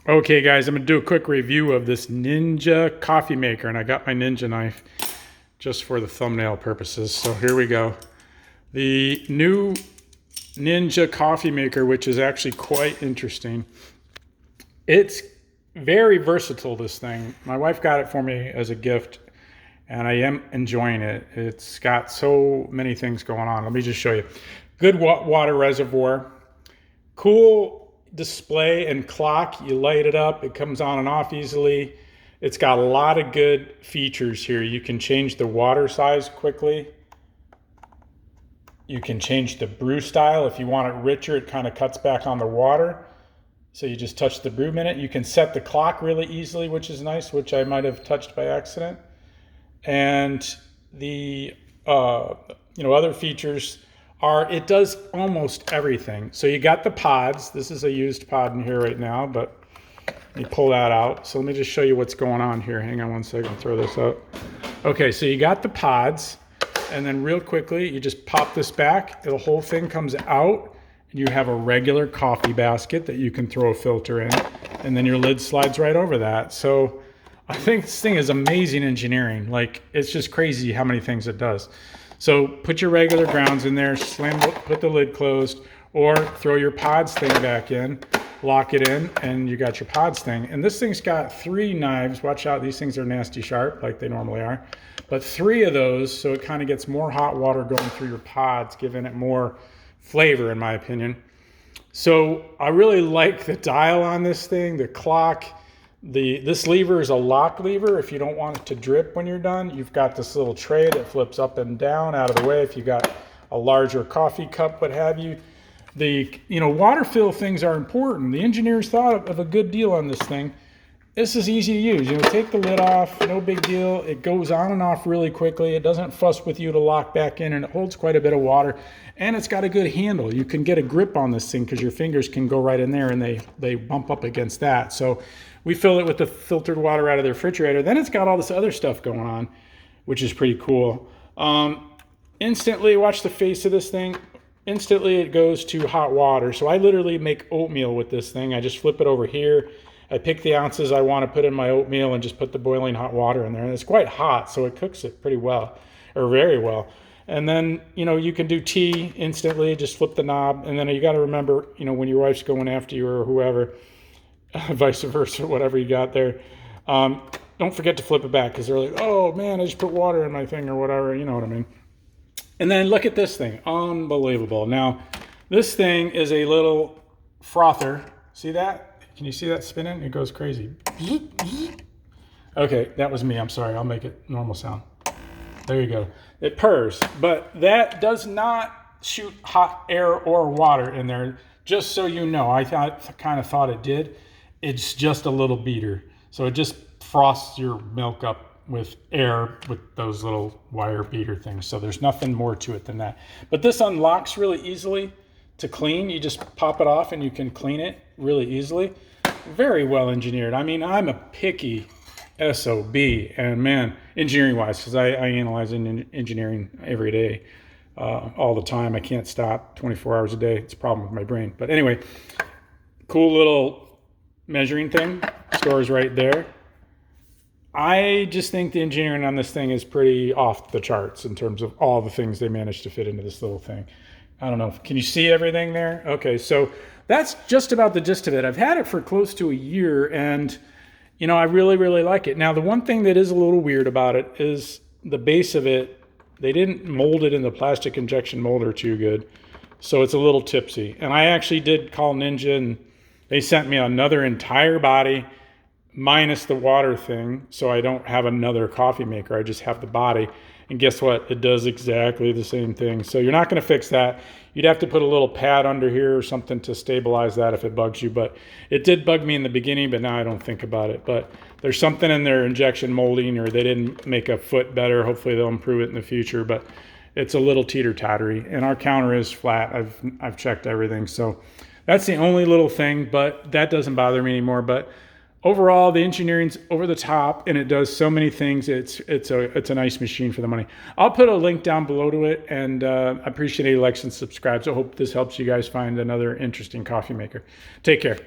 Okay, guys, I'm gonna do a quick review of this Ninja coffee maker, and I got my Ninja knife just for the thumbnail purposes. So here we go. The new Ninja coffee maker, which is actually quite interesting. It's very versatile, this thing. My wife got it for me as a gift, and I am enjoying it. It's got so many things going on. Let me just show you. Good water reservoir. Cool display and clock. You light it up, it comes on and off easily. It's got a lot of good features here. You can change the water size quickly. You can change the brew style. If you want it richer, it kind of cuts back on the water. So you just touch the brew minute. You can set the clock really easily, which is nice, which I might have touched by accident. And the other features are, it does almost everything. So you got the pods. This is a used pod in here right now, but let me pull that out. So let me just show you what's going on here. Hang on one second, throw this out. Okay, so you got the pods, and then real quickly, you just pop this back. The whole thing comes out, and you have a regular coffee basket that you can throw a filter in, and then your lid slides right over that. So I think this thing is amazing engineering. Like, it's just crazy how many things it does. So put your regular grounds in there, put the lid closed, or throw your pods thing back in, lock it in, and you got your pods thing. And this thing's got 3 knives. Watch out, these things are nasty sharp like they normally are. But 3 of those, so it kind of gets more hot water going through your pods, giving it more flavor in my opinion. So I really like the dial on this thing, the clock. This lever is a lock lever. If you don't want it to drip when you're done, you've got this little tray that flips up and down out of the way. If you got a larger coffee cup, what have you. The water fill things are important. The engineers thought of a good deal on this thing. This is easy to use. Take the lid off, no big deal. It goes on and off really quickly. It doesn't fuss with you to lock back in, and it holds quite a bit of water. And it's got a good handle. You can get a grip on this thing because your fingers can go right in there and they bump up against that. So we fill it with the filtered water out of the refrigerator. Then it's got all this other stuff going on, which is pretty cool. Instantly, watch the face of this thing. Instantly it goes to hot water. So I literally make oatmeal with this thing. I just flip it over here. I pick the ounces I want to put in my oatmeal and just put the boiling hot water in there. And it's quite hot, so it cooks it pretty well, or very well. And then, you can do tea instantly, just flip the knob. And then you got to remember, when your wife's going after you or whoever, vice versa, whatever you got there, don't forget to flip it back because they're like, oh man, I just put water in my thing or whatever, you know what I mean. And then look at this thing, unbelievable. Now, this thing is a little frother. See that? Can you see that spinning? It goes crazy. Okay, that was me. I'm sorry. I'll make it normal sound. There you go. It purrs, but that does not shoot hot air or water in there. Just so you know, I kind of thought it did. It's just a little beater. So it just frosts your milk up with air with those little wire beater things. So there's nothing more to it than that. But this unlocks really easily to clean. You just pop it off and you can clean it really easily. Very well engineered. I mean, I'm a picky SOB, and man, engineering wise, because I analyze engineering every day, all the time. I can't stop 24 hours a day. It's a problem with my brain. But anyway, cool little measuring thing. Stores right there. I just think the engineering on this thing is pretty off the charts in terms of all the things they managed to fit into this little thing. I don't know. Can you see everything there? Okay, so that's just about the gist of it. I've had it for close to a year, and I really, really like it. Now, the one thing that is a little weird about it is the base of it. They didn't mold it in the plastic injection molder too good, so it's a little tipsy. And I actually did call Ninja, and they sent me another entire body minus the water thing, so I don't have another coffee maker. I just have the body. And guess what? It does exactly the same thing. So you're not going to fix that. You'd have to put a little pad under here or something to stabilize that if it bugs you. But it did bug me in the beginning, but now I don't think about it. But there's something in their injection molding, or they didn't make a foot better. Hopefully they'll improve it in the future. But it's a little teeter-tottery. And our counter is flat. I've checked everything. So that's the only little thing, but that doesn't bother me anymore. But overall, the engineering's over the top, and it does so many things. It's a nice machine for the money. I'll put a link down below to it, and I appreciate any likes and subscribes. I hope this helps you guys find another interesting coffee maker. Take care.